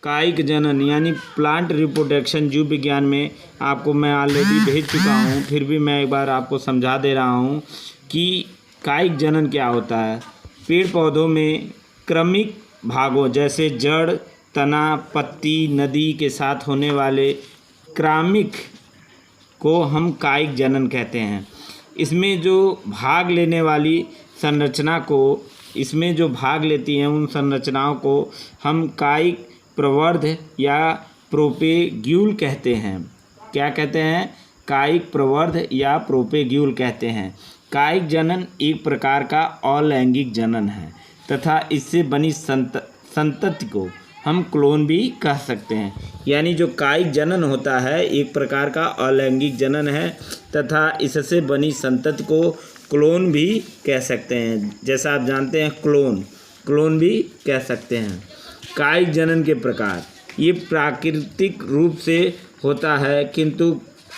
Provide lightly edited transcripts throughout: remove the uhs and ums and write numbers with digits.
कायिक जनन यानी प्लांट रिप्रोडक्शन जीव विज्ञान में आपको मैं ऑलरेडी भेज चुका हूँ, फिर भी मैं एक बार आपको समझा दे रहा हूँ कि कायिक जनन क्या होता है। पेड़ पौधों में क्रमिक भागों जैसे जड़, तना, पत्ती, नदी के साथ होने वाले क्रमिक को हम कायिक जनन कहते हैं। इसमें जो भाग लेने वाली संरचना को इसमें जो भाग लेती हैं उन संरचनाओं को हम कायिक प्रवर्ध या प्रोपेग्यूल कहते हैं। क्या कहते हैं? कायिक प्रवर्ध या प्रोपेग्यूल कहते हैं। कायिक जनन एक प्रकार का अलैंगिक जनन है तथा इससे बनी संतति को हम क्लोन भी कह सकते हैं। यानी जो कायिक जनन होता है एक प्रकार का अलैंगिक जनन है तथा इससे बनी संतति को क्लोन भी कह सकते हैं। जैसा आप जानते हैं क्लोन भी कह सकते हैं। कायिक जनन के प्रकार, ये प्राकृतिक रूप से होता है किंतु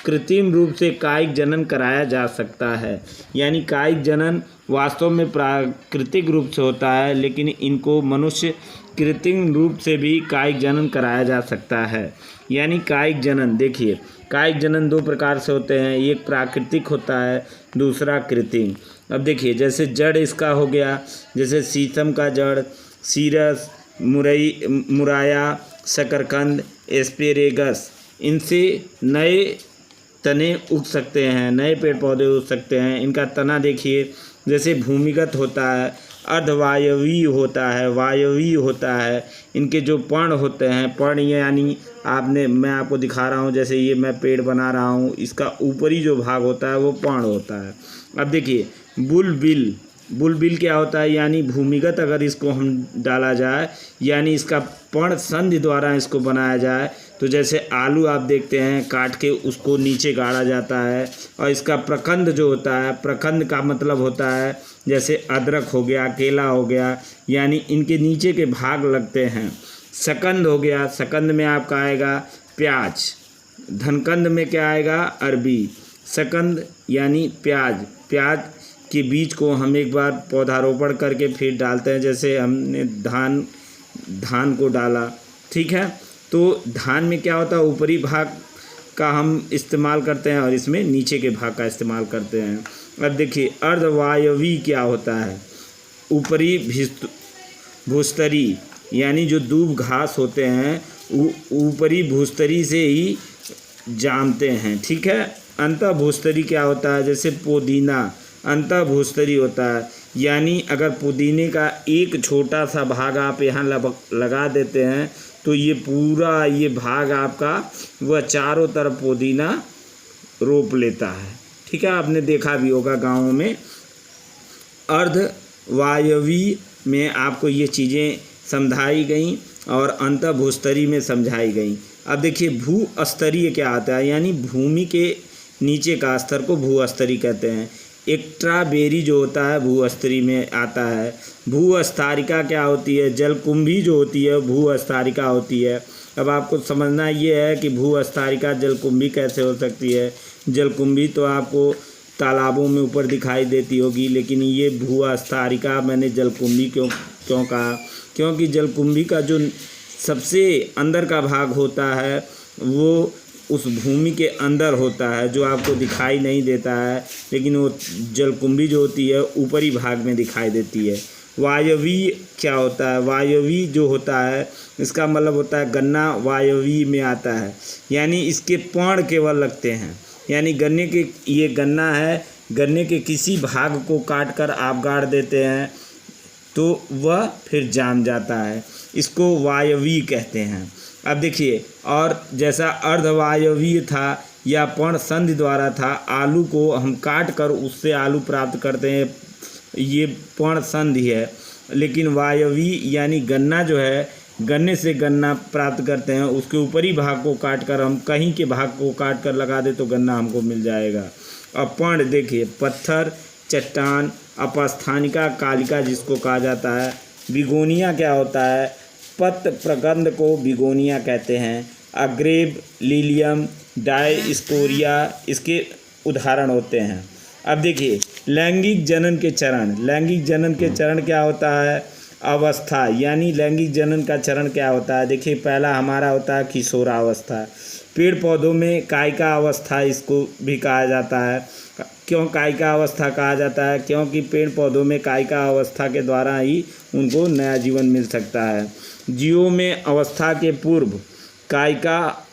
कृत्रिम रूप से कायिक जनन कराया जा सकता है। यानी कायिक जनन वास्तव में प्राकृतिक रूप से होता है, लेकिन इनको मनुष्य कृत्रिम रूप से भी कायिक जनन कराया जा सकता है। यानी कायिक जनन, देखिए कायिक जनन दो प्रकार से होते हैं, एक प्राकृतिक होता है, दूसरा कृत्रिम। अब देखिए जैसे जड़ इसका हो गया, जैसे शीशम का जड़, सीरस, मुराया, शकरकंद, एस्पेरेगस, इनसे नए तने उग सकते हैं, नए पेड़ पौधे उग सकते हैं। इनका तना देखिए जैसे भूमिगत होता है, अर्धवायवीय होता है, वायवीय होता है। इनके जो पर्ण होते हैं, पर्ण यानी मैं आपको दिखा रहा हूँ, जैसे ये मैं पेड़ बना रहा हूँ, इसका ऊपरी जो भाग होता है वो पर्ण होता है। अब देखिए बुलबिल क्या होता है? यानी भूमिगत अगर इसको हम डाला जाए, यानी इसका पर्ण संधि द्वारा इसको बनाया जाए, तो जैसे आलू आप देखते हैं काट के उसको नीचे गाड़ा जाता है। और इसका प्रकंद जो होता है, प्रकंद का मतलब होता है जैसे अदरक हो गया, केला हो गया, यानी इनके नीचे के भाग लगते हैं। शकंद हो गया, शकंद में आपका आएगा प्याज। धनकंद में क्या आएगा? अरबी। शकंद यानी प्याज के बीज को हम एक बार पौधारोपण करके फिर डालते हैं, जैसे हमने धान को डाला, ठीक है। तो धान में क्या होता है? ऊपरी भाग का हम इस्तेमाल करते हैं और इसमें नीचे के भाग का इस्तेमाल करते हैं। अब देखिए अर्धवायवी क्या होता है? ऊपरी भूस्तरी, यानी जो दूब घास होते हैं ऊपरी भूस्तरी से ही जामते हैं, ठीक है। अंतः भूस्तरी क्या होता है? जैसे पुदीना अंतः भूस्तरी होता है, यानी अगर पुदीने का एक छोटा सा भाग आप यहाँ लगा देते हैं तो ये पूरा ये भाग आपका वह चारों तरफ पुदीना रोप लेता है, ठीक है। आपने देखा भी होगा गाँव में। अर्धवायवी में आपको ये चीज़ें समझाई गई और अंतः भूस्तरी में समझाई गई। अब देखिए भूस्तरीय क्या आता है? यानी भूमि के नीचे का स्तर को भूस्तरीय कहते हैं। एक्ट्राबेरी जो होता है भूस्तरीय में आता है। भूअस्तारिका क्या होती है? जलकुंभी जो होती है भूअस्तारिका होती है। अब आपको समझना ये है कि भूअस्तारिका जलकुंभी कैसे हो सकती है। जलकुंभी तो आपको तालाबों में ऊपर दिखाई देती होगी, लेकिन ये भूअस्तारिका मैंने जलकुंभी क्यों कहा? क्योंकि जलकुंभी का जो सबसे अंदर का भाग होता है वो उस भूमि के अंदर होता है, जो आपको दिखाई नहीं देता है, लेकिन वो जलकुंभी जो होती है ऊपरी भाग में दिखाई देती है। वायवीय क्या होता है? वायवीय जो होता है इसका मतलब होता है गन्ना वायवीय में आता है, यानी इसके पर्ण केवल लगते हैं। यानी गन्ने के ये गन्ना है, गन्ने के किसी भाग को काट कर आप गाड़ देते हैं तो वह फिर जाम जाता है, इसको वायवीय कहते हैं। अब देखिए, और जैसा अर्धवायवीय था या पर्ण संधि द्वारा था, आलू को हम काट कर उससे आलू प्राप्त करते हैं, ये पर्ण संधि है। लेकिन वायवीय यानी गन्ना जो है, गन्ने से गन्ना प्राप्त करते हैं, उसके ऊपरी भाग को काट कर हम कहीं के भाग को काट कर लगा दे तो गन्ना हमको मिल जाएगा। अब पर्ण देखिए, पत्थर, चट्टान, अपस्थानिका, कालिका जिसको कहा जाता है। बिगोनिया क्या होता है? पत्र प्रगंध को बिगोनिया कहते हैं। अग्रेब, लिलियम, डायस्कोरिया इसके उदाहरण होते हैं। अब देखिए लैंगिक जनन के चरण। लैंगिक जनन के चरण क्या होता है? अवस्था यानी लैंगिक जनन का चरण क्या होता है। देखिए, पहला हमारा होता है किशोरावस्था। पेड़ पौधों में कायिका अवस्था इसको भी कहा जाता है। क्यों कायिका अवस्था कहा जाता है? क्योंकि पेड़ पौधों में कायिका अवस्था के द्वारा ही उनको नया जीवन मिल सकता है। जीवों में अवस्था के पूर्व कायिका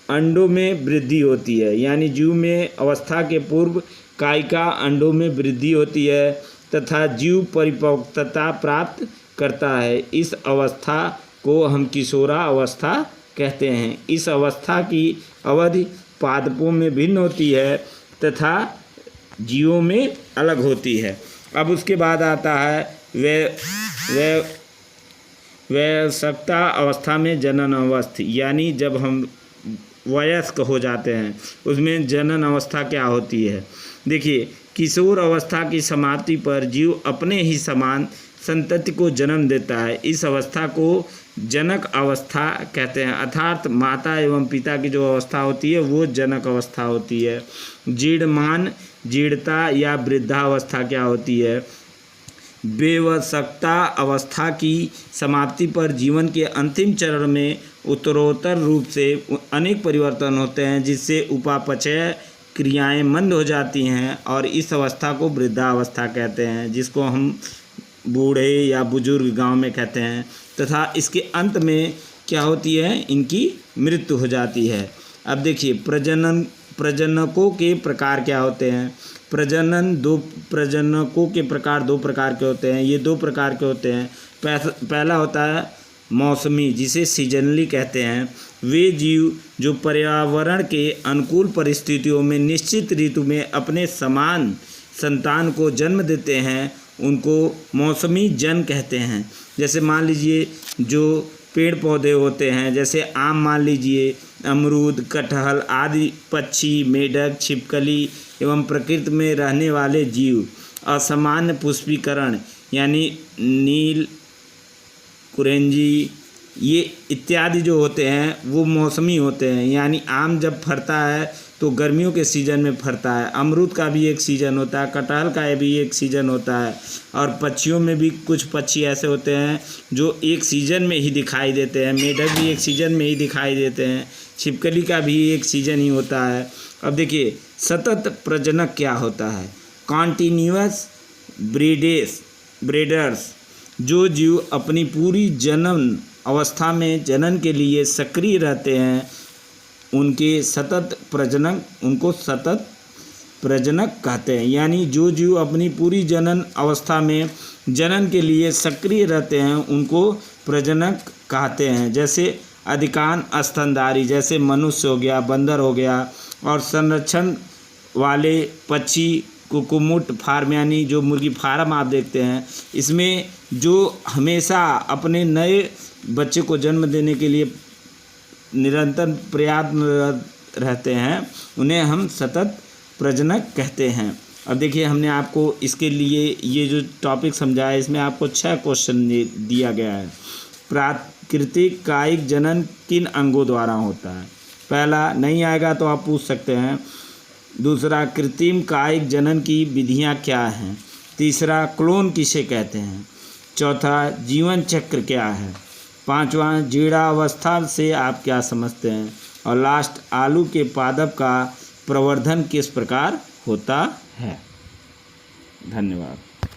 अंडों में वृद्धि होती है, यानी जीव में अवस्था के पूर्व कायिका अंडों में वृद्धि होती है तथा जीव परिपक्वता प्राप्त करता है। इस अवस्था को हम किशोरावस्था कहते हैं। इस अवस्था की अवधि पादपों में भिन्न होती है तथा जीवों में अलग होती है। अब उसके बाद आता है वयस्कता अवस्था में जनन अवस्था, यानी जब हम वयस्क हो जाते हैं उसमें जनन अवस्था क्या होती है। देखिए, किशोर अवस्था की समाप्ति पर जीव अपने ही समान संतति को जन्म देता है। इस अवस्था को जनक अवस्था कहते हैं, अर्थात माता एवं पिता की जो अवस्था होती है वो जनक अवस्था होती है। जीर्णमान जीर्णता या वृद्धावस्था क्या होती है। वयस्कता अवस्था की समाप्ति पर जीवन के अंतिम चरण में उत्तरोत्तर रूप से अनेक परिवर्तन होते हैं, जिससे उपापचय क्रियाएं मंद हो जाती हैं और इस अवस्था को वृद्धावस्था कहते हैं, जिसको हम बूढ़े या बुजुर्ग गांव में कहते हैं। तथा इसके अंत में क्या होती है, इनकी मृत्यु हो जाती है। अब देखिए, प्रजनकों के प्रकार क्या होते हैं। प्रजनकों के प्रकार दो प्रकार के होते हैं। ये दो प्रकार के होते हैं। पहला होता है मौसमी, जिसे सीजनली कहते हैं। वे जीव जो पर्यावरण के अनुकूल परिस्थितियों में निश्चित ऋतु में अपने समान संतान को जन्म देते हैं, उनको मौसमी जन कहते हैं। जैसे मान लीजिए जो पेड़ पौधे होते हैं, जैसे आम मान लीजिए, अमरूद, कटहल आदि, पक्षी, मेढक, छिपकली एवं प्रकृति में रहने वाले जीव असामान्य पुष्पीकरण यानी नील, कुरेंजी ये इत्यादि जो होते हैं वो मौसमी होते हैं। यानी आम जब फरता है तो गर्मियों के सीज़न में फरता है। अमरूद का भी एक सीज़न होता है, कटहल का भी एक सीज़न होता है। और पक्षियों में भी कुछ पक्षी ऐसे होते हैं जो एक सीज़न में ही दिखाई देते हैं। मेढक भी एक सीज़न में ही दिखाई देते हैं। छिपकली का भी एक सीज़न ही होता है। अब देखिए, सतत प्रजनक क्या होता है। कॉन्टीन्यूअस ब्रीडर्स, जो जीव अपनी पूरी जनन अवस्था में जनन के लिए सक्रिय रहते हैं उनको सतत प्रजनक कहते हैं। यानी जो जीव अपनी पूरी जनन अवस्था में जनन के लिए सक्रिय रहते हैं उनको प्रजनक कहते हैं। जैसे अधिकांश स्तनधारी, जैसे मनुष्य हो गया, बंदर हो गया, और संरक्षण वाले पक्षी, कुकुमुट फार्म यानी जो मुर्गी फार्म आप देखते हैं, इसमें जो हमेशा अपने नए बच्चे को जन्म देने के लिए निरंतर प्रयास रहते हैं, उन्हें हम सतत प्रजनक कहते हैं। अब देखिए, हमने आपको इसके लिए ये जो टॉपिक समझाया, इसमें आपको 6 क्वेश्चन दिया गया है। प्राकृतिक कायिक जनन किन अंगों द्वारा होता है। पहला, नहीं आएगा तो आप पूछ सकते हैं। दूसरा, कृत्रिम कायिक जनन की विधियां क्या हैं। तीसरा, क्लोन किसे कहते हैं। चौथा, जीवन चक्र क्या है। पांचवा, जीर्णावस्था से आप क्या समझते हैं। और लास्ट, आलू के पादप का प्रवर्धन किस प्रकार होता है। धन्यवाद।